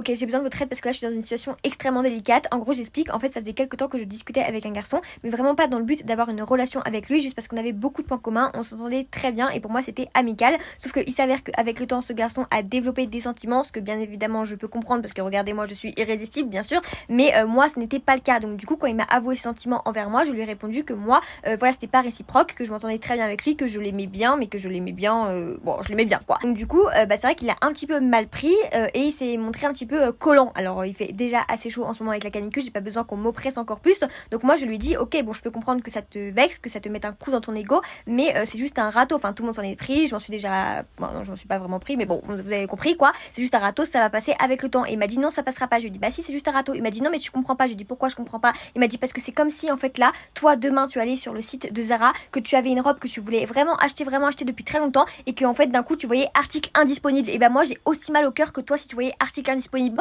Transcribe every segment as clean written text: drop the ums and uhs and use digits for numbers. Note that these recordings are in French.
Ok, j'ai besoin de votre aide parce que là je suis dans une situation extrêmement délicate. En gros, j'explique. En fait, ça faisait quelques temps que je discutais avec un garçon, mais vraiment pas dans le but d'avoir une relation avec lui, juste parce qu'on avait beaucoup de points communs. On s'entendait très bien et pour moi c'était amical. Sauf qu'il s'avère qu'avec le temps, ce garçon a développé des sentiments, ce que bien évidemment je peux comprendre parce que regardez, moi je suis irrésistible, bien sûr, mais moi ce n'était pas le cas. Donc du coup, quand il m'a avoué ses sentiments envers moi, je lui ai répondu que moi, voilà, c'était pas réciproque, que je m'entendais très bien avec lui, que je l'aimais bien, mais que je l'aimais bien, bon, je l'aimais bien quoi. Donc du coup, c'est vrai qu'il a un petit peu mal pris et il s'est montré un petit peu collant. Alors il fait déjà assez chaud en ce moment avec la canicule, j'ai pas besoin qu'on m'oppresse encore plus. Donc moi je lui dis ok, bon, je peux comprendre que ça te vexe, que ça te mette un coup dans ton ego, mais c'est juste un râteau. Enfin, tout le monde s'en est pris, je m'en suis déjà, bon, non, je m'en suis pas vraiment pris, mais bon, vous avez compris quoi. C'est juste un râteau, ça va passer avec le temps. Et il m'a dit non, ça passera pas. Je lui ai dit bah si, c'est juste un râteau. Il m'a dit non, mais tu comprends pas. Je lui ai dit pourquoi je comprends pas. Il m'a dit parce que c'est comme si en fait là, toi demain tu allais sur le site de Zara, que tu avais une robe que tu voulais vraiment acheter depuis très longtemps et que en fait d'un coup tu voyais article indisponible. Et bah moi j'ai aussi mal au cœur que toi si tu voyais article indisponible.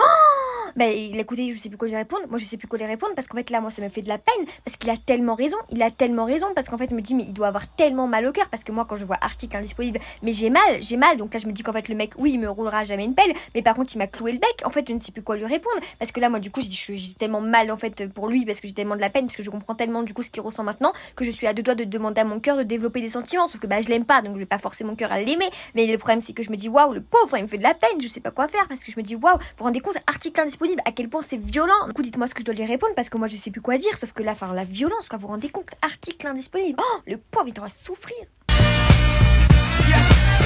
Bah écoutez, je sais plus quoi lui répondre. Moi je sais plus quoi lui répondre parce qu'en fait là moi ça me fait de la peine parce qu'il a tellement raison. Il a tellement raison parce qu'en fait je me dis mais il doit avoir tellement mal au cœur parce que moi quand je vois article indisponible, mais j'ai mal. Donc là je me dis qu'en fait le mec oui il me roulera jamais une pelle, mais par contre il m'a cloué le bec. En fait je ne sais plus quoi lui répondre parce que là moi du coup j'ai tellement mal en fait pour lui parce que j'ai tellement de la peine parce que je comprends tellement du coup ce qu'il ressent maintenant que je suis à deux doigts de demander à mon cœur de développer des sentiments. Sauf que bah je l'aime pas donc je vais pas forcer mon cœur à l'aimer. Mais le problème c'est que je me dis waouh le pauvre il me fait de la peine, je sais pas quoi faire parce que je me dis waouh, vous vous rendez compte article indisponible à quel point c'est violent. Du coup dites-moi ce que je dois lui répondre parce que moi je sais plus quoi dire. Sauf que là enfin la violence quoi, vous vous rendez compte article indisponible. Oh le pauvre il doit souffrir. Yes.